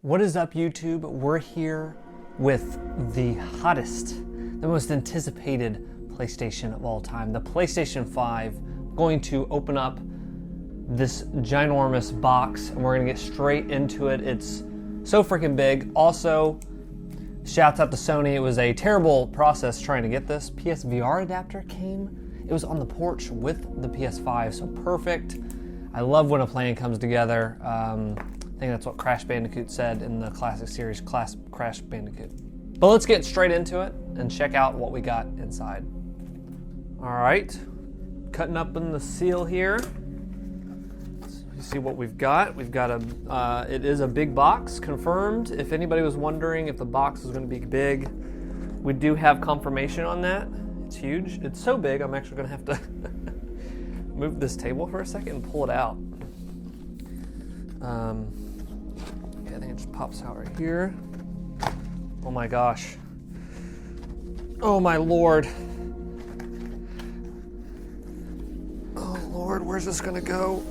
What is up, YouTube? We're here with the hottest, the most anticipated PlayStation of all time, the PlayStation 5. Going to open up this ginormous box and we're gonna get straight into it. It's so freaking big. Also, shouts out to Sony. It was a terrible process trying to get this. PSVR adapter came. It was on the porch with the PS5, so perfect. I love when a plan comes together. I think that's what Crash Bandicoot said in the classic series, Crash Bandicoot. But let's get straight into it and check out what we got inside. All right, cutting up in the seal here. You see what we've got. We've got it is a big box, confirmed. If anybody was wondering if the box was going to be big, we do have confirmation on that. It's huge. It's so big, I'm actually going to have to move this table for a second and pull it out. Yeah, I think it just pops out right here. Oh my gosh. Oh my Lord. Oh Lord, where's this gonna go?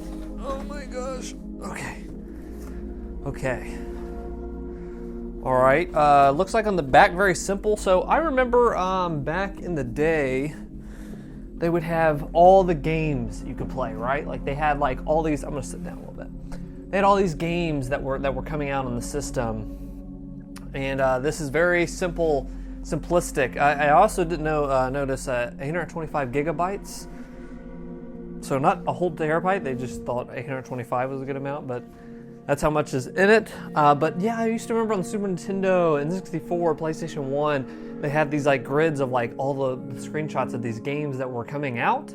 Oh my gosh. Okay. Okay. All right. Looks like on the back, very simple. So I remember back in the day, they would have all the games you could play, right? Like they had like all these. I'm gonna sit down a little bit. They had all these games that were coming out on the system, and this is very simple, simplistic. I also didn't notice 825 gigabytes. So not a whole terabyte. They just thought 825 was a good amount, but that's how much is in it. But yeah, I used to remember on the Super Nintendo and 64, PlayStation 1, they had these like grids of like all the screenshots of these games that were coming out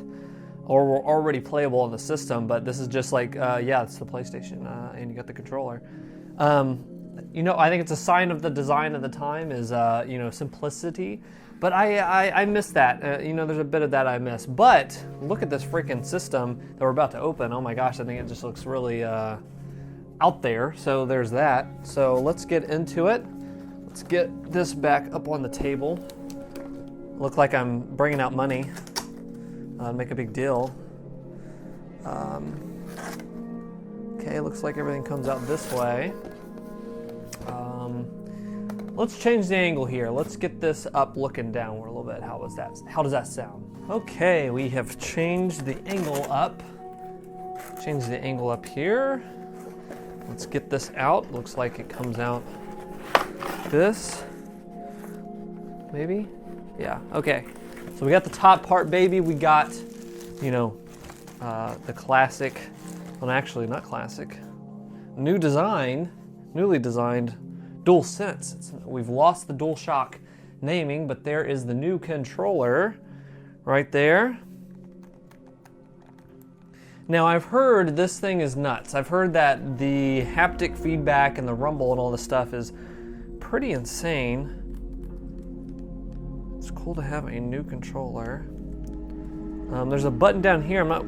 or were already playable on the system. But this is just like, yeah, it's the PlayStation, and you got the controller. You know, I think it's a sign of the design of the time is, you know, simplicity. But I miss that. You know, there's a bit of that I miss. But look at this freaking system that we're about to open. Oh my gosh, I think it just looks really out there. So there's that. So let's get into it. Let's get this back up on the table. Look like I'm bringing out money. Make a big deal. Okay, looks like everything comes out this way. Let's change the angle here. Let's get this up looking downward a little bit. How does that sound? Okay, we have changed the angle up. Change the angle up here. Let's get this out. Looks like it comes out this. Maybe? Yeah, okay. So we got the top part, baby. We got, you know, the classic, well, actually not classic, newly designed DualSense. We've lost the DualShock naming, but there is the new controller right there. Now I've heard this thing is nuts. I've heard that the haptic feedback and the rumble and all this stuff is pretty insane. It's cool to have a new controller. There's a button down here. I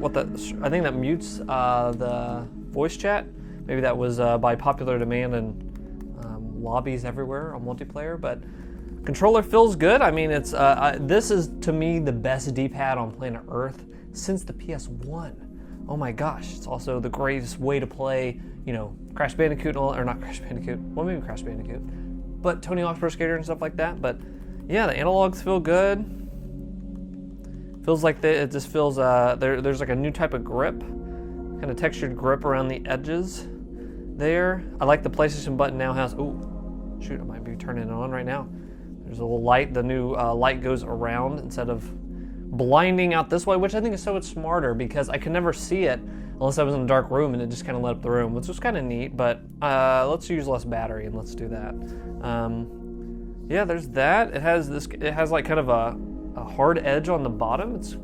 think that mutes the voice chat. Maybe that was by popular demand and lobbies everywhere on multiplayer. But controller feels good. I mean, it's this is to me the best D-pad on planet Earth since the PS1. Oh my gosh! It's also the greatest way to play, you know, Crash Bandicoot or not Crash Bandicoot. Well, maybe Crash Bandicoot, but Tony Hawk's Pro Skater and stuff like that. But yeah, the analogs feel good. Feels like it just feels there's like a new type of grip, kind of textured grip around the edges there. I like the PlayStation button now has, oh shoot, I might be turning it on right now. There's a little light, the new light goes around instead of blinding out this way, which I think is so much smarter because I could never see it unless I was in a dark room and it just kind of lit up the room, which was kind of neat, but let's use less battery and let's do that. Yeah, there's that. It has like kind of a hard edge on the bottom. It's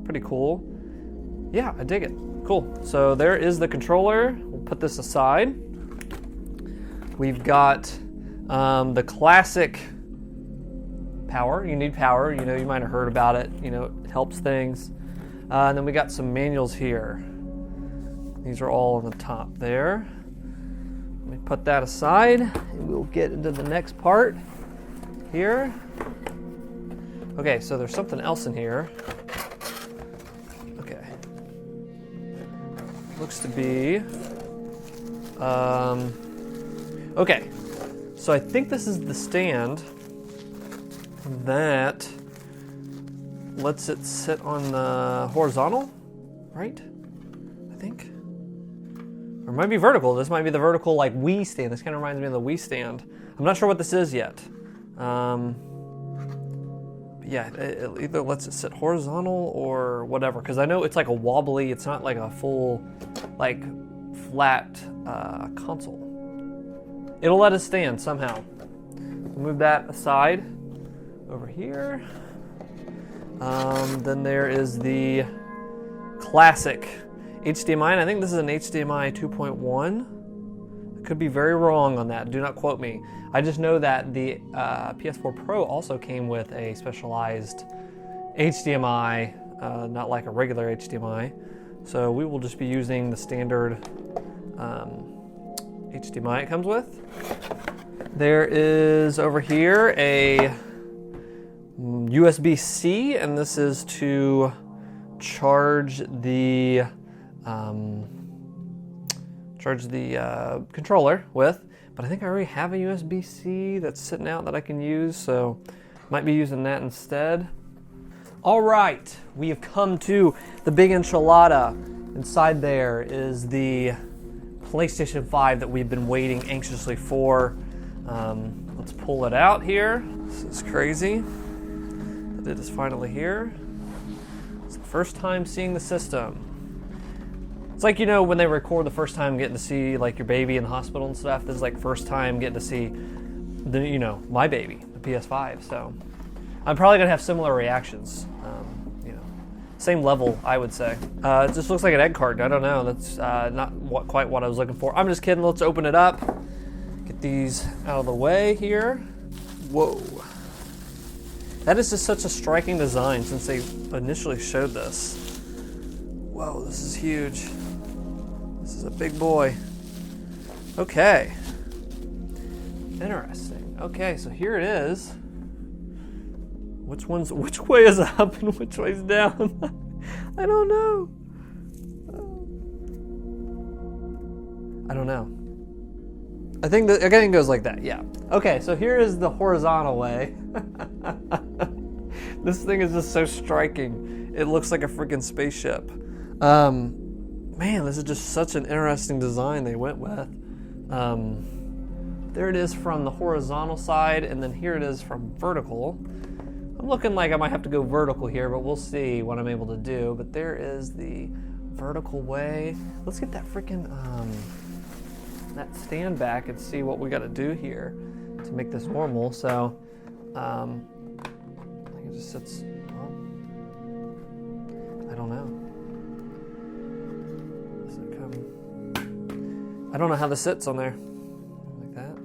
pretty cool. Yeah, I dig it. Cool. So there is the controller. We'll put this aside. We've got the classic power. You need power. You know, you might have heard about it. You know, it helps things. And then we got some manuals here. These are all on the top there. Let me put that aside and we'll get into the next part here. Okay, so there's something else in here. Okay. Looks to be Okay, so I think this is the stand that lets it sit on the horizontal, right? I think. Or it might be vertical. This might be the vertical like Wii stand. This kind of reminds me of the Wii stand. I'm not sure what this is yet. Yeah, it either lets it sit horizontal or whatever, because I know it's like a wobbly, it's not like a full, like, flat console. It'll let us stand somehow. Move that aside over here. Then there is the classic HDMI, and I think this is an HDMI 2.1. I could be very wrong on that, do not quote me. I just know that the PS4 Pro also came with a specialized HDMI, not like a regular HDMI. So we will just be using the standard HDMI it comes with. There is over here a USB-C, and this is to charge the controller with, but I think I already have a USB-C that's sitting out that I can use, so might be using that instead. All right, we have come to the big enchilada. Inside there is the PlayStation 5 that we've been waiting anxiously for. Let's pull it out here. This is crazy that it is finally here. It's the first time seeing the system. It's like, you know, when they record the first time getting to see like your baby in the hospital and stuff. This is like first time getting to see the, you know, my baby, the PS5. So I'm probably gonna have similar reactions. You know, same level, I would say. It just looks like an egg carton. I don't know. That's not quite what I was looking for. I'm just kidding. Let's open it up. Get these out of the way here. Whoa. That is just such a striking design since they initially showed this. Whoa, this is huge. This is a big boy. Okay. Interesting. Okay, so here it is. Which way is up and which way is down? I don't know. I don't know. I think that again goes like that, yeah. Okay, so here is the horizontal way. This thing is just so striking. It looks like a freaking spaceship. Man, this is just such an interesting design they went with. There it is from the horizontal side, and then here it is from vertical. I'm looking like I might have to go vertical here, but we'll see what I'm able to do. But there is the vertical way. Let's get that freaking that stand back and see what we got to do here to make this normal. So I think it just sits. Well, I don't know. Does it come? I don't know how this sits on there. Like that.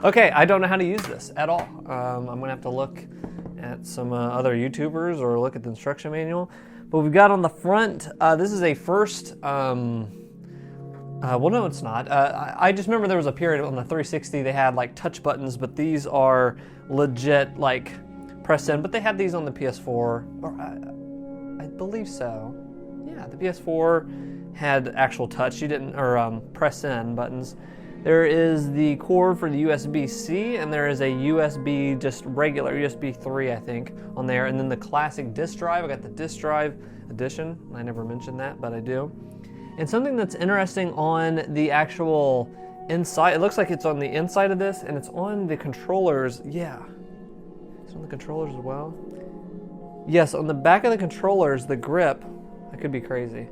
Okay, I don't know how to use this at all. I'm gonna have to look at some other YouTubers or look at the instruction manual. But we've got on the front, this is a first, well, no, it's not. I just remember there was a period on the 360 they had like touch buttons, but these are legit like press in. But they had these on the PS4, or I believe so. Yeah, the PS4 had actual touch. You didn't, or press in buttons. There is the cord for the USB-C, and there is a USB, just regular USB 3, I think, on there. And then the classic disk drive. I got the disk drive edition. I never mentioned that, but I do. And something that's interesting on the actual inside, it looks like it's on the inside of this, and it's on the controllers. Yeah, it's on the controllers as well. Yes, on the back of the controllers, the grip, I could be crazy.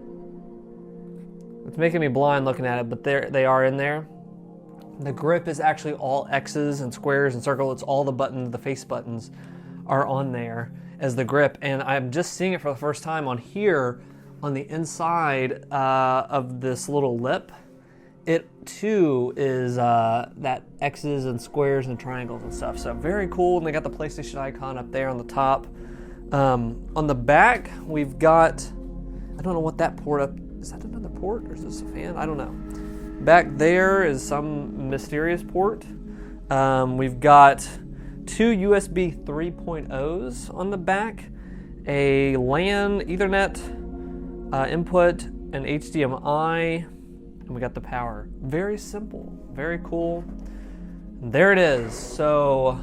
It's making me blind looking at it, but they are in there. The grip is actually all X's and squares and circles. It's all the buttons, the face buttons are on there as the grip. And I'm just seeing it for the first time on here on the inside of this little lip. It too is that X's and squares and triangles and stuff. So very cool. And they got the PlayStation icon up there on the top. On the back, we've got, I don't know what that port up, is that another port or is this a fan? I don't know. Back there is some mysterious port. We've got two USB 3.0s on the back, a LAN Ethernet input, an HDMI. and we got the power. Very simple, very cool. There it is. So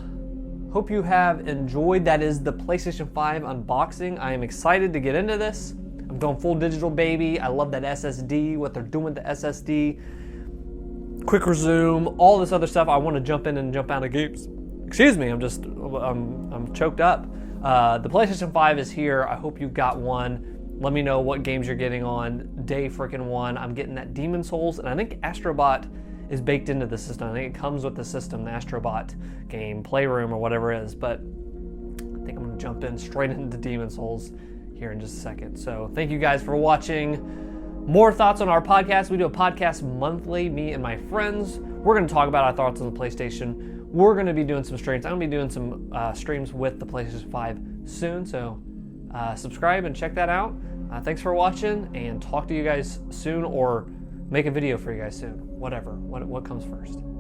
hope you have enjoyed. That is the PlayStation 5 unboxing. I am excited to get into this. I'm going full digital, baby. I love that SSD, what they're doing with the SSD. Quick resume, all this other stuff. I want to jump in and jump out of games. Excuse me, I'm choked up. The PlayStation 5 is here. I hope you got one. Let me know what games you're getting on day freaking one. I'm getting that Demon Souls, and I think Astrobot is baked into the system. I think it comes with the system, the Astrobot game, Playroom or whatever it is. But I think I'm gonna jump in straight into Demon Souls here in just a second. So thank you guys for watching. More thoughts on our podcast. We do a podcast monthly, me and my friends. We're going to talk about our thoughts on the PlayStation. We're going to be doing some streams. I'm going to be doing some streams with the PlayStation 5 soon. So subscribe and check that out. Thanks for watching, and talk to you guys soon, or make a video for you guys soon. Whatever. What comes first.